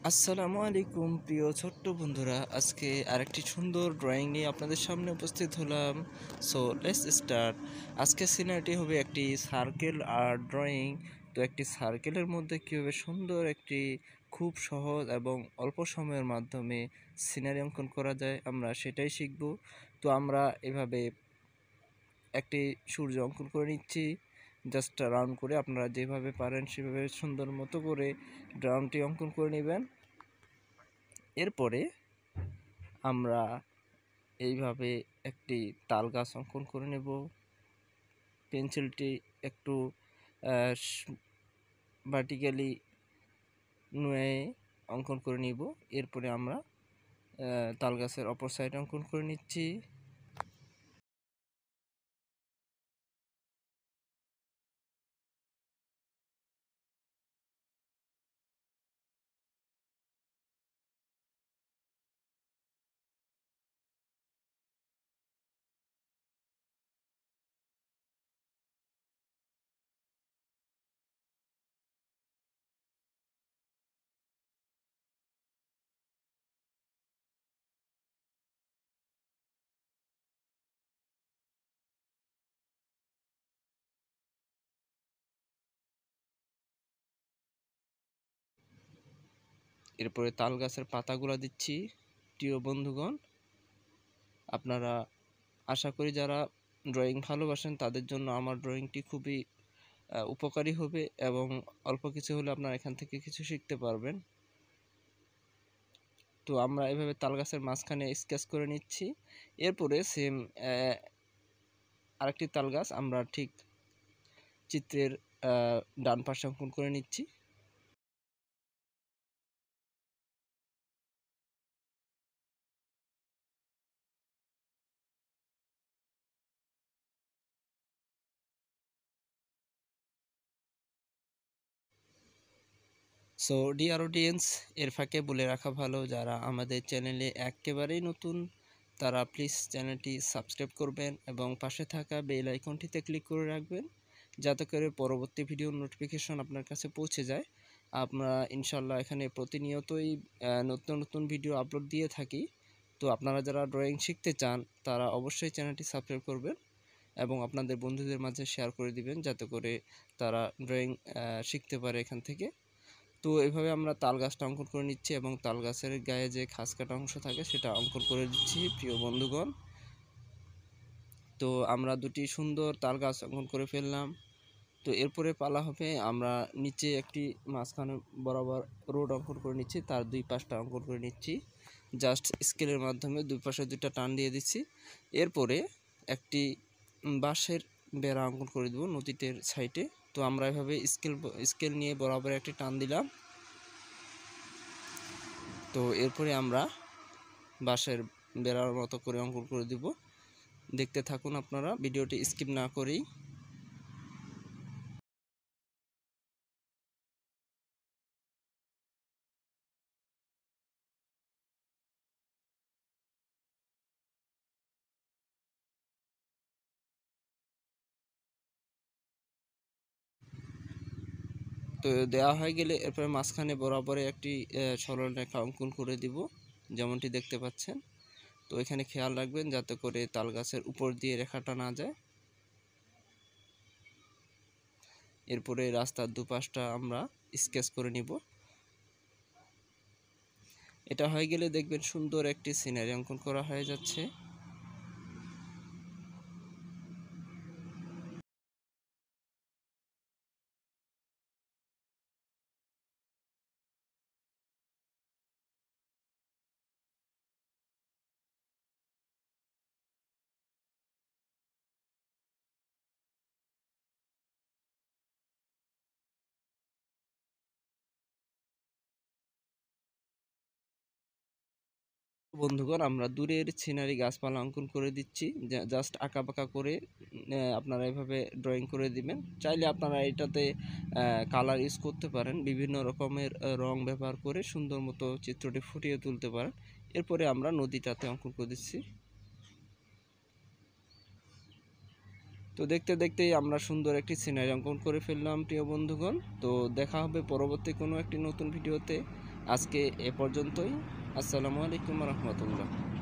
আসসালামু আলাইকুম প্রিয় ছোট্ট বন্ধুরা, আজকে আরেকটি সুন্দর ড্রয়িং নিয়ে আপনাদের সামনে উপস্থিত হলাম। So let's start. আজকের সিনারিটি হবে একটি সার্কেল আর ড্রয়িং। তো একটি সার্কেলের মধ্যে কীভাবে সুন্দর একটি খুব সহজ এবং অল্প সময়ের মাধ্যমে সিনারি অঙ্কন করা যায় আমরা সেটাই শিখব। তো আমরা এভাবে একটি সূর্য অঙ্কন করে নিচ্ছি, জাস্ট রাউন্ড করে। আপনারা যেভাবে পারেন সেভাবে সুন্দর মতো করে রাউন্ডটি অঙ্কন করে নেবেন। এরপরে আমরা এইভাবে একটি তাল গাছ অঙ্কন করে নেব। পেন্সিলটি একটু ভার্টিক্যালি নুয়ে অঙ্কন করে নিব। এরপরে আমরা তাল গাছের অপর সাইড অঙ্কন করে নিচ্ছি। এরপরে তাল গাছের পাতাগুলো দিচ্ছি। প্রিয় বন্ধুগণ, আপনারা আশা করি যারা ড্রয়িং ভালোবাসেন তাদের জন্য আমার ড্রয়িংটি খুবই উপকারী হবে এবং অল্প কিছু হলে আপনারা এখান থেকে কিছু শিখতে পারবেন। তো আমরা এভাবে তাল গাছের মাঝখানে স্কেচ করে নিচ্ছি। এরপরে সেম আরেকটি তাল গাছ আমরা ঠিক চিত্রের ডান পাশে অঙ্কন করে নিচ্ছি। সো ডিয়ার অডিয়েন্স, এর ফাঁকে বলে রাখা ভালো, যারা আমাদের চ্যানেলে একেবারেই নতুন তারা প্লিজ চ্যানেলটি সাবস্ক্রাইব করবেন এবং পাশে থাকা বেল আইকনটিতে ক্লিক করে রাখবেন, যাতে করে পরবর্তী ভিডিও নোটিফিকেশন আপনার কাছে পৌঁছে যায়। আমরা ইনশাল্লাহ এখানে প্রতিনিয়তই নতুন নতুন ভিডিও আপলোড দিয়ে থাকি। তো আপনারা যারা ড্রয়িং শিখতে চান তারা অবশ্যই চ্যানেলটি সাবস্ক্রাইব করবেন এবং আপনাদের বন্ধুদের মাঝে শেয়ার করে দিবেন, যাতে করে তারা ড্রয়িং শিখতে পারে এখান থেকে। তো এইভাবে আমরা তাল গাছটা অঙ্কন করে নিচ্ছি এবং তাল গাছের গায়ে যে খাস কাটা অংশ থাকে সেটা অঙ্কন করে দিচ্ছি প্রিয় বন্ধুগণ। তো আমরা দুটি সুন্দর তাল গাছ অঙ্কন করে ফেললাম। তো এরপরে পালা হবে আমরা নিচে একটি মাঝখানে বরাবর রোড অঙ্কন করে নিচ্ছি, তার দুই পাশটা অঙ্কন করে নিচ্ছি। জাস্ট স্কেলের মাধ্যমে দুই পাশে দুইটা টান দিয়ে দিচ্ছি। এরপরে একটি বাঁশের বেড়া অঙ্কন করে দেব নদীটির সাইডে। তো আমরা এভাবে স্কেল নিয়ে বরাবর একটি টান দিলাম। তো এরপরে আমরা বাঁশের বেড়ার মতো করে অঙ্কন করে দিব। দেখতে থাকুন আপনারা, ভিডিওটি স্কিপ না করেই। তো দেওয়া হয়ে গেলে এরপরে মাঝখানে বরাবরে একটি সরলরেখা অঙ্কন করে দিব, যেমনটি দেখতে পাচ্ছেন। তো এখানে খেয়াল রাখবেন যাতে করে তাল গাছের উপর দিয়ে রেখাটা না যায়। এরপরে রাস্তার দুপাশটা আমরা স্কেচ করে নিব। এটা হয়ে গেলে দেখবেন সুন্দর একটি সিনারি অঙ্কন করা হয়ে যাচ্ছে। বন্ধুগণ, আমরা দূরের সিনারি গাছপালা অঙ্কন করে দিচ্ছি, জাস্ট আঁকাবাঁকা করে আপনারা এভাবে ড্রয়িং করে দিবেন। চাইলে আপনারা এটাতে কালার ইউজ করতে পারেন, বিভিন্ন রকমের রং ব্যবহার করে সুন্দর মতো চিত্রটি ফুটিয়ে তুলতে পারেন। এরপরে আমরা নদীটাতে অঙ্কন করে দিচ্ছি। তো দেখতে দেখতেই আমরা সুন্দর একটি সিনারি অঙ্কন করে ফেললাম প্রিয় বন্ধুগণ। তো দেখা হবে পরবর্তী কোনো একটি নতুন ভিডিওতে। আজকে এ পর্যন্তই। আসসালামু আলাইকুম রহমতুল্লাহ।